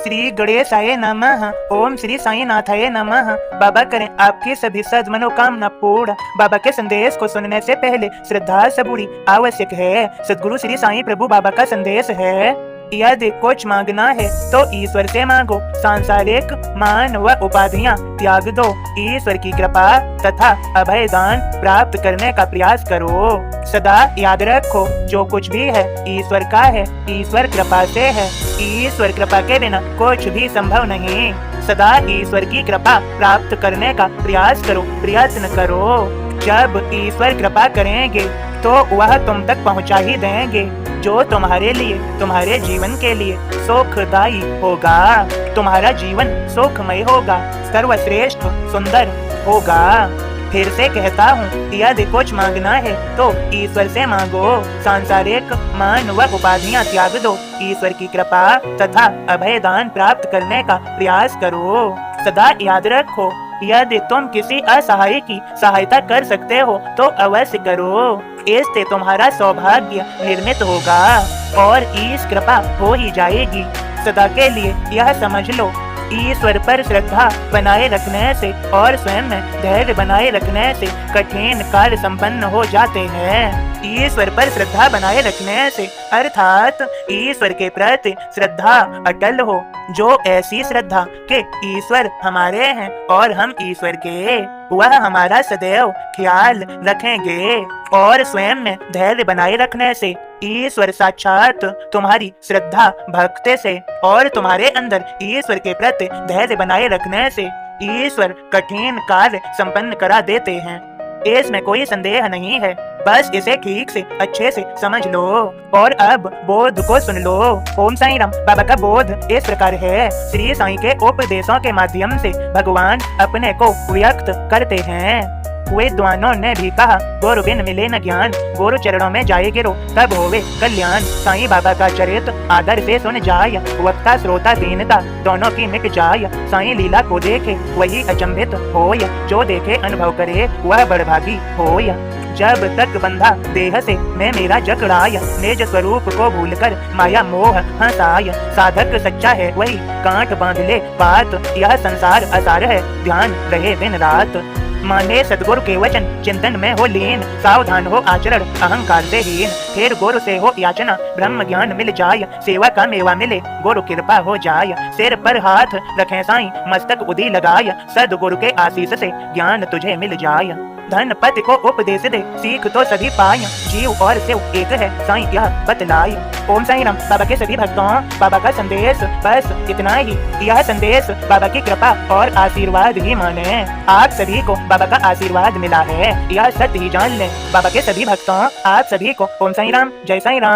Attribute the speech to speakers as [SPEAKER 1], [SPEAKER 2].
[SPEAKER 1] श्री गणेशाय नमः। ओम श्री साईनाथाय नमः। बाबा करें आपकी सभी सद मनोकामना पूर्ण। बाबा के संदेश को सुनने से पहले श्रद्धा सबूरी आवश्यक है। सदगुरु श्री साईं प्रभु बाबा का संदेश है, यदि कुछ मांगना है तो ईश्वर से मांगो। सांसारिक मान व उपाधियां त्याग दो। ईश्वर की कृपा तथा अभय दान प्राप्त करने का प्रयास करो। सदा याद रखो, जो कुछ भी है ईश्वर का है, ईश्वर कृपा से है। ईश्वर कृपा के बिना कुछ भी संभव नहीं। सदा ईश्वर की कृपा प्राप्त करने का प्रयास करो, प्रयत्न करो। जब ईश्वर कृपा करेंगे तो वह तुम तक पहुंचा ही देंगे, जो तुम्हारे लिए, तुम्हारे जीवन के लिए सुखदायी होगा। तुम्हारा जीवन सुखमय होगा, सर्वश्रेष्ठ सुंदर होगा। फिर से कहता हूँ, यदि कुछ मांगना है तो ईश्वर से मांगो। सांसारिक मान व उपाधियां त्याग दो। ईश्वर की कृपा तथा अभय दान प्राप्त करने का प्रयास करो। सदा याद रखो, यदि तुम किसी असहाय की सहायता कर सकते हो तो अवश्य करो। इससे तुम्हारा सौभाग्य निर्मित होगा और ईश कृपा हो ही जाएगी। सदा के लिए यह समझ लो, ईश्वर पर श्रद्धा बनाए रखने से और स्वयं में धैर्य बनाए रखने से कठिन कार्य संपन्न हो जाते हैं। ईश्वर पर श्रद्धा बनाए रखने से अर्थात ईश्वर के प्रति श्रद्धा अटल हो, जो ऐसी श्रद्धा के ईश्वर हमारे हैं और हम ईश्वर के, वह हमारा सदैव ख्याल रखेंगे। और स्वयं में धैर्य बनाए रखने से ईश्वर साक्षात तुम्हारी श्रद्धा भक्ति से और तुम्हारे अंदर ईश्वर के प्रति धैर्य बनाए रखने से ईश्वर कठिन कार्य संपन्न करा देते हैं। इसमें कोई संदेह नहीं है, बस इसे ठीक से अच्छे से समझ लो। और अब बोध को सुन लो। ओम साईं राम। बाबा का बोध इस प्रकार है, श्री साईं के उपदेशों के माध्यम से भगवान अपने को व्यक्त करते हैं। विद्वानों ने भी कहा, गुरु बिन मिले न ज्ञान, गुरु चरणों में जाए गिरो तब होवे कल्याण। साईं बाबा का चरित आदर से सुन जाय, वक्ता श्रोता दीनता दोनों की मिट जाय। साईं लीला को देखे वही अचंभित होय, जो देखे अनुभव करे वह बड़भागी होय। जब तक बंधा देह से मैं मेरा जकड़ाय, निज स्वरूप को भूलकर माया मोह हंसाय। साधक सच्चा है वही गांठ बांध ले बात, यह संसार असार है ध्यान रहे दिन रात। माने सदगुरु के वचन चिंतन में हो लीन, सावधान हो आचरण अहंकार से हीन। फिर गुरु से हो याचना ब्रह्म ज्ञान मिल जाय, सेवा का मेवा मिले गुरु कृपा हो जाय। सिर पर हाथ रखे साईं मस्तक उदी लगाय, सदगुरु के आशीष से ज्ञान तुझे मिल जाय। धनपति को उपदेश दे सीख तो सभी पाय, जीव और शिव एक है साईं यह बतलाय। ओम साईं राम। बाबा के सभी भक्तों, बाबा का संदेश बस इतना ही। यह संदेश बाबा की कृपा और आशीर्वाद ही माने। आप सभी को बाबा का आशीर्वाद मिला है, यह सत्य ही जान लें। बाबा के सभी भक्तों, आप सभी को ओम साईं राम, जय साईं राम।